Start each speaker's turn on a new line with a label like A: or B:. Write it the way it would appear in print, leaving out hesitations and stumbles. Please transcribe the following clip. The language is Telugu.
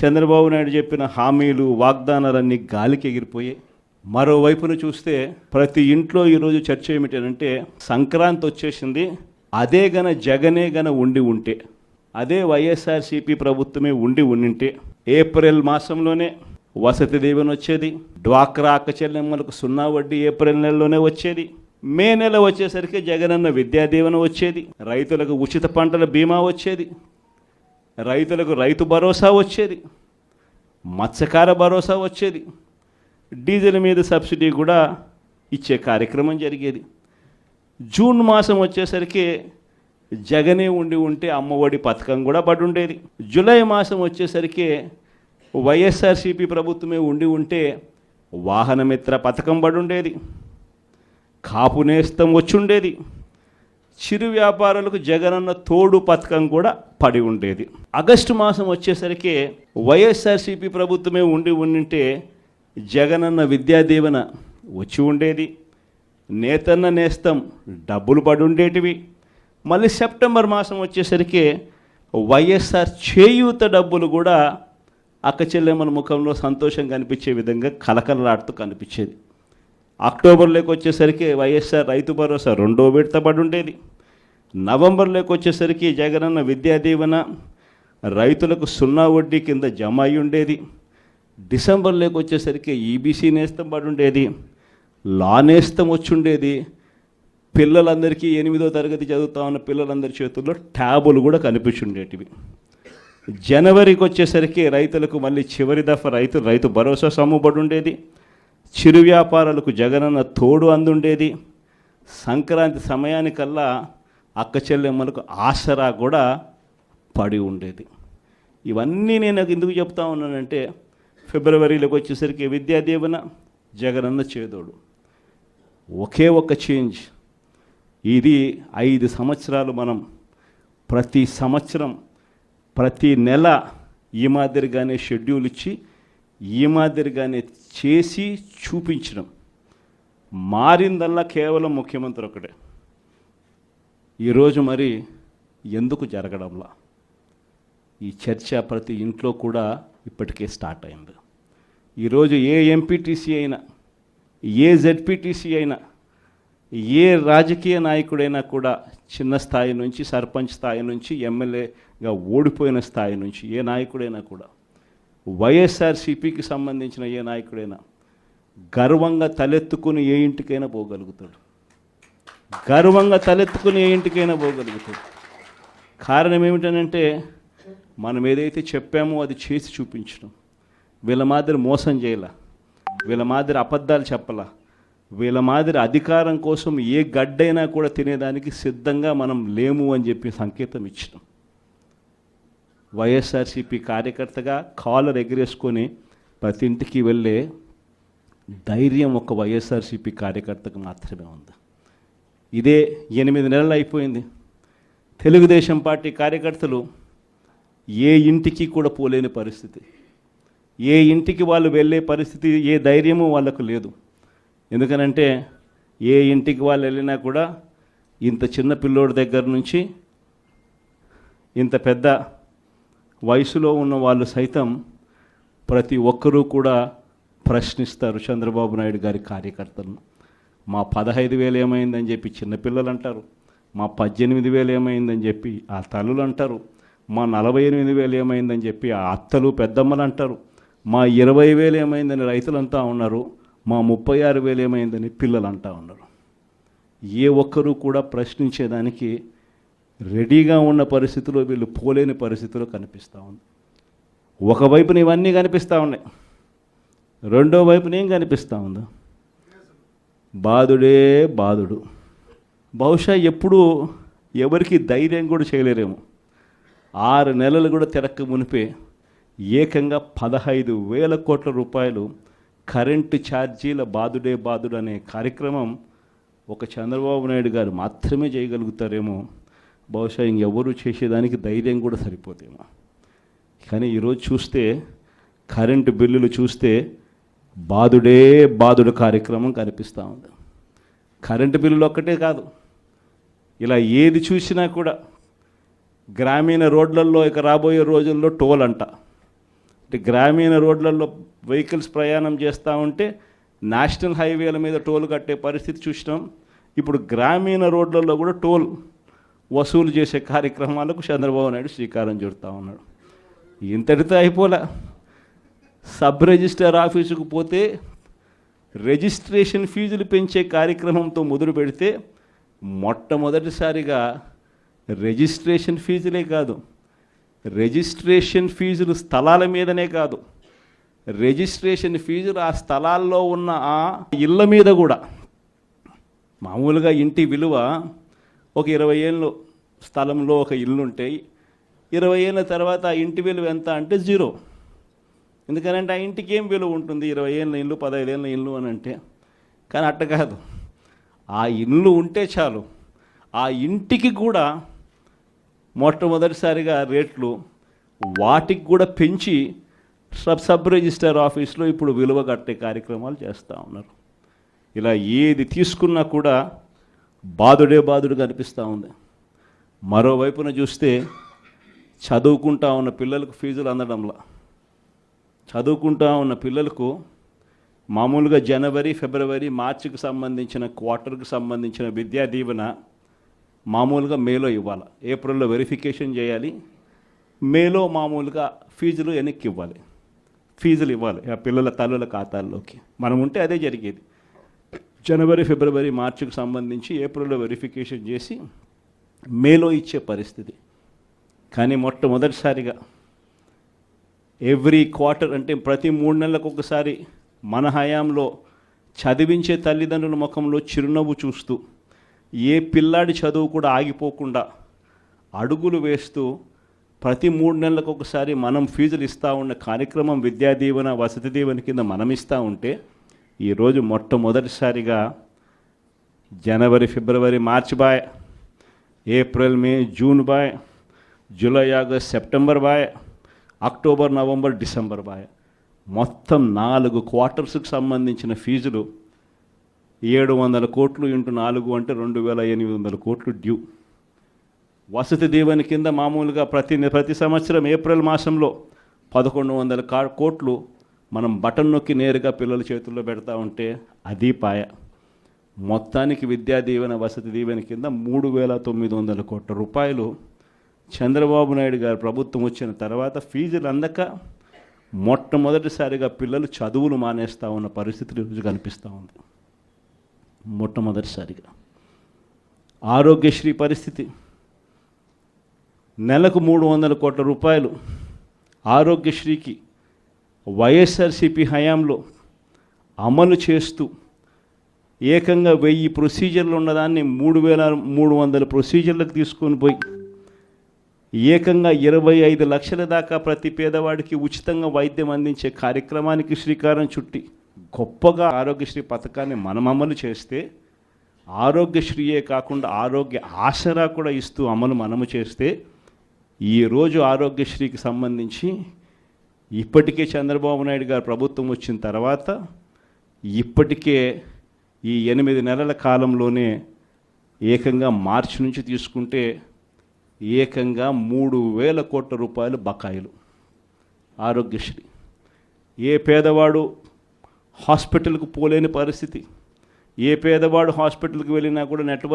A: చంద్రబాబు నాయుడు చెప్పిన హామీలు వాగ్దానాలన్నీ గాలికి ఎగిరిపోయాయి. మరోవైపున చూస్తే ప్రతి ఇంట్లో ఈరోజు చర్చ ఏమిటంటే సంక్రాంతి వచ్చేసింది, అదే జగనే ఉండి ఉంటే, అదే వైఎస్ఆర్సీపీ ప్రభుత్వమే ఉండింటే ఏప్రిల్ మాసంలోనే వసతి దీవెన వచ్చేది, డ్వాక్రా అక్క చెల్లెమ్మలకు 0 వడ్డీ ఏప్రిల్ నెలలోనే వచ్చేది, మే నెల వచ్చేసరికి జగనన్న విద్యా దీవెన వచ్చేది, రైతులకు ఉచిత పంటల బీమా వచ్చేది, రైతులకు రైతు భరోసా వచ్చేది, మత్స్యకార భరోసా వచ్చేది, డీజిల్ మీద సబ్సిడీ కూడా ఇచ్చే కార్యక్రమం జరిగేది. జూన్ మాసం వచ్చేసరికి జగనే ఉంటే అమ్మఒడి పథకం కూడా పడి ఉండేది. జూలై మాసం వచ్చేసరికి వైఎస్ఆర్సీపీ ప్రభుత్వమే ఉంటే వాహనమిత్ర పథకం పడి ఉండేది, కాపు నేస్తం వచ్చి ఉండేది, చిరు వ్యాపారులకు జగనన్న తోడు పథకం కూడా పడి ఉండేది. ఆగస్టు మాసం వచ్చేసరికి వైఎస్ఆర్సీపీ ప్రభుత్వమే ఉంటే జగనన్న విద్యా దీవెన వచ్చి ఉండేది, నేతన్న నేస్తం డబ్బులు పడి ఉండేటివి. మళ్ళీ సెప్టెంబర్ మాసం వచ్చేసరికి వైఎస్ఆర్ చేయూత డబ్బులు కూడా అక్క చెల్లెమ్మల ముఖంలో సంతోషం కనిపించే విధంగా కలకలలాడుతూ కనిపించేది. అక్టోబర్లోకి వచ్చేసరికి వైఎస్ఆర్ రైతు భరోసా 2వ విడత పడి ఉండేది. నవంబర్లోకి వచ్చేసరికి జగనన్న విద్యా దీవెన రైతులకు 0 వడ్డీ కింద జమ అయి ఉండేది. డిసెంబర్లోకి వచ్చేసరికి ఈబీసీ నేస్తం పడి ఉండేది, లా నేస్తం వచ్చి ఉండేది. పిల్లలందరికీ 8వ తరగతి చదువుతా ఉన్న పిల్లలందరి చేతుల్లో ట్యాబులు కూడా కనిపించుండేటివి. జనవరికి వచ్చేసరికి రైతులకు మళ్ళీ చివరి దఫా రైతు భరోసా సొమ్ముబడి ఉండేది, చిరు వ్యాపారాలకు జగనన్న తోడు అందుండేది. సంక్రాంతి సమయానికల్లా అక్క చెల్లెమ్మలకు ఆసరా కూడా పడి ఉండేది. ఇవన్నీ నేను ఎందుకు చెప్తా ఉన్నానంటే, ఫిబ్రవరిలోకి వచ్చేసరికి విద్యా దీవెన, జగనన్న చేదోడు, ఒకే ఒక చేంజ్. ఇది 5 సంవత్సరాలు మనం ప్రతి సంవత్సరం ప్రతి నెల ఈ మాదిరిగానే షెడ్యూల్ ఇచ్చి ఈ మాదిరిగానే చేసి చూపించడం. మారిందల్లా కేవలం ముఖ్యమంత్రి ఒకటే. ఈరోజు మరి ఎందుకు జరగడంలా ఈ చర్చ ప్రతి ఇంట్లో కూడా ఇప్పటికే స్టార్ట్ అయింది. ఈరోజు ఏ ఎంపీటీసీ అయినా, ఏ జెడ్పీటీసీ అయినా, ఏ రాజకీయ నాయకుడైనా కూడా చిన్న స్థాయి నుంచి సర్పంచ్ స్థాయి నుంచి ఎమ్మెల్యేగా ఓడిపోయిన స్థాయి నుంచి ఏ నాయకుడైనా కూడా, వైఎస్ఆర్సీపీకి సంబంధించిన ఏ నాయకుడైనా గర్వంగా తలెత్తుకుని ఏ ఇంటికైనా పోగలుగుతాడు. గర్వంగా తలెత్తుకుని ఏ ఇంటికైనా పోగలుగుతాడు. కారణం ఏమిటనంటే, మనం ఏదైతే చెప్పామో అది చేసి చూపించడం. వీళ్ళ మాదిరి మోసం చేయలా, వీళ్ళ మాదిరి అబద్ధాలు చెప్పలా, వీళ్ళ మాదిరి అధికారం కోసం ఏ గడ్డైనా కూడా తినేదానికి సిద్ధంగా మనం లేము అని చెప్పి సంకేతం ఇచ్చినాం. వైఎస్ఆర్సీపీ కార్యకర్తగా కాలర్ ఎగిరేసుకొని ప్రతి ఇంటికి వెళ్ళే ధైర్యం ఒక వైఎస్ఆర్సీపీ కార్యకర్తకు మాత్రమే ఉంది. ఇదే 8 నెలలు అయిపోయింది. తెలుగుదేశం పార్టీ కార్యకర్తలు ఏ ఇంటికి కూడా పోలేని పరిస్థితి, ఏ ఇంటికి వాళ్ళు వెళ్ళే పరిస్థితి, ఏ ధైర్యము వాళ్ళకు లేదు. ఎందుకనంటే ఏ ఇంటికి వాళ్ళు వెళ్ళినా కూడా ఇంత చిన్న పిల్లోడి దగ్గర నుంచి ఇంత పెద్ద వయసులో ఉన్న వాళ్ళు సైతం ప్రతి ఒక్కరూ కూడా ప్రశ్నిస్తారు చంద్రబాబు నాయుడు గారి కార్యకర్తలను. మా 15,000 ఏమైందని చెప్పి చిన్నపిల్లలు అంటారు, మా 18,000 ఏమైందని చెప్పి ఆ తల్లులు అంటారు, మా 48,000 ఏమైందని చెప్పి ఆ అత్తలు పెద్దమ్మలు అంటారు, మా 20,000 ఏమైందని రైతులంతా ఉన్నారు, మా 36,000 ఏమైందని పిల్లలు అంటా ఉన్నారు. ఏ ఒక్కరూ కూడా ప్రశ్నించేదానికి రెడీగా ఉన్న పరిస్థితిలో వీళ్ళు పోలేని పరిస్థితిలో కనిపిస్తూ ఉంది. ఒకవైపున ఇవన్నీ కనిపిస్తూ ఉన్నాయి, రెండో వైపున ఏం కనిపిస్తూ ఉందో, బాధుడే బాధుడు. బహుశా ఎప్పుడూ ఎవరికి ధైర్యం కూడా చేయలేరేమో. 6 నెలలు కూడా తిరక్క మునిపే ఏకంగా 15,000 కోట్ల రూపాయలు కరెంటు ఛార్జీల బాధుడే బాధుడు అనే కార్యక్రమం ఒక చంద్రబాబు నాయుడు గారు మాత్రమే చేయగలుగుతారేమో. బహుశా ఇంకెవరూ చేసేదానికి ధైర్యం కూడా సరిపోతేమో. కానీ ఈరోజు చూస్తే కరెంటు బిల్లులు చూస్తే బాధుడే బాధుడు కార్యక్రమం కనిపిస్తూ ఉంది. కరెంటు బిల్లులు ఒక్కటే కాదు, ఇలా ఏది చూసినా కూడా గ్రామీణ రోడ్లలో ఇక రాబోయే రోజుల్లో టోల్ అంట, అంటే గ్రామీణ రోడ్లలో వెహికల్స్ ప్రయాణం చేస్తూ ఉంటే నేషనల్ హైవేల మీద టోల్ కట్టే పరిస్థితి చూసినాం. ఇప్పుడు గ్రామీణ రోడ్లలో కూడా టోల్ వసూలు చేసే కార్యక్రమాలకు చంద్రబాబు నాయుడు శ్రీకారం చుడతా ఉన్నాడు. ఇంతటితో అయిపోలే. సబ్ రిజిస్టర్ ఆఫీసుకు పోతే రిజిస్ట్రేషన్ ఫీజులు పెంచే కార్యక్రమంతో మొదలు పెడితే మొట్టమొదటిసారిగా రిజిస్ట్రేషన్ ఫీజులే కాదు, రిజిస్ట్రేషన్ ఫీజులు స్థలాల మీదనే కాదు, రిజిస్ట్రేషన్ ఫీజులు ఆ స్థలాల్లో ఉన్న ఆ ఇళ్ళ మీద కూడా. మామూలుగా ఇంటి విలువ ఒక 20 ఏళ్ళు స్థలంలో ఒక ఇల్లు ఉంటాయి, 20 ఏళ్ళ తర్వాత ఆ ఇంటి విలువ ఎంత అంటే 0. ఎందుకనంటే ఆ ఇంటికి ఏం విలువ ఉంటుంది? 20 ఏళ్ళ ఇల్లు, 15 ఏళ్ళ ఇల్లు అని అంటే. కానీ అట్ట కాదు, ఆ ఇల్లు ఉంటే చాలు, ఆ ఇంటికి కూడా మొట్టమొదటిసారిగా రేట్లు వాటికి కూడా పెంచి సబ్ రిజిస్టర్ ఆఫీస్లో ఇప్పుడు విలువ కట్టే కార్యక్రమాలు చేస్తూ ఉన్నారు. ఇలా ఏది తీసుకున్నా కూడా బాధుడుగా అనిపిస్తూ ఉంది. మరోవైపున చూస్తే చదువుకుంటా ఉన్న పిల్లలకు ఫీజులు అందడంలా, చదువుకుంటా ఉన్న పిల్లలకు మామూలుగా జనవరి, ఫిబ్రవరి, మార్చికి సంబంధించిన క్వార్టర్కి సంబంధించిన విద్యా దీవెన మామూలుగా మేలో ఇవ్వాలి, ఏప్రిల్లో వెరిఫికేషన్ చేయాలి, మేలో మామూలుగా ఫీజులు వెనక్కి ఇవ్వాలి, ఫీజులు ఇవ్వాలి ఆ పిల్లల తల్లుల ఖాతాల్లోకి. మనం ఉంటే అదే జరిగేది. జనవరి, ఫిబ్రవరి, మార్చికి సంబంధించి ఏప్రిల్లో వెరిఫికేషన్ చేసి మేలో ఇచ్చే పరిస్థితి. కానీ మొట్టమొదటిసారిగా ఎవ్రీ క్వార్టర్, అంటే ప్రతి 3 నెలలకు ఒకసారి మన హయాంలో చదివించే తల్లిదండ్రుల ముఖంలో చిరునవ్వు చూస్తూ, ఏ పిల్లాడి చదువు కూడా ఆగిపోకుండా అడుగులు వేస్తూ ప్రతి 3 నెలలకు ఒకసారి మనం ఫీజులు ఇస్తూ ఉన్న కార్యక్రమం విద్యా దీవెన, వసతి దీవెన కింద మనం ఇస్తూ ఉంటే, ఈరోజు మొట్టమొదటిసారిగా జనవరి, ఫిబ్రవరి, మార్చి by, April, May, June by, జూలై, August, September by, October, November, December by, మొత్తం 4 క్వార్టర్స్కి సంబంధించిన ఫీజులు 700 కోట్లు ఇంటూ 4 అంటే 2800 కోట్లు డ్యూ. వసతి దీవెన కింద మామూలుగా ప్రతి సంవత్సరం ఏప్రిల్ మాసంలో 1100 కోట్లు మనం బటన్ నొక్కి నేరుగా పిల్లల చేతుల్లో పెడతా ఉంటే అది పాయ. మొత్తానికి విద్యా దీవెన, వసతి దీవెన కింద 3900 కోట్ల రూపాయలు చంద్రబాబు నాయుడు గారి ప్రభుత్వం వచ్చిన తర్వాత ఫీజులు అందక మొట్టమొదటిసారిగా పిల్లలు చదువులు మానేస్తూ ఉన్న పరిస్థితులు ఈరోజు కనిపిస్తూ ఉంది. మొట్టమొదటిసారిగా ఆరోగ్యశ్రీ పరిస్థితి, నెలకు 300 కోట్ల రూపాయలు ఆరోగ్యశ్రీకి వైఎస్ఆర్సీపీ హయాంలో అమలు చేస్తూ ఏకంగా 1000 ప్రొసీజర్లు ఉన్నదాన్ని 3300 ప్రొసీజర్లకు తీసుకొని పోయి ఏకంగా 25 లక్షల దాకా ప్రతి పేదవాడికి ఉచితంగా వైద్యం అందించే కార్యక్రమానికి శ్రీకారం చుట్టి గొప్పగా ఆరోగ్యశ్రీ పథకాన్ని మనం అమలు చేస్తే, ఆరోగ్యశ్రీయే కాకుండా ఆరోగ్య ఆసరా కూడా ఇస్తూ అమలు మనము చేస్తే, ఈరోజు ఆరోగ్యశ్రీకి సంబంధించి ఇప్పటికే చంద్రబాబు నాయుడు గారు ప్రభుత్వం వచ్చిన తర్వాత ఇప్పటికే ఈ 8 నెలల కాలంలోనే ఏకంగా మార్చి నుంచి తీసుకుంటే ఏకంగా 3000 కోట్ల రూపాయలు బకాయిలు ఆరోగ్యశ్రీ. ఏ పేదవాడు హాస్పిటల్కు పోలేని పరిస్థితి, ఏ పేదవాడు హాస్పిటల్కి వెళ్ళినా కూడా నెట్వర్క్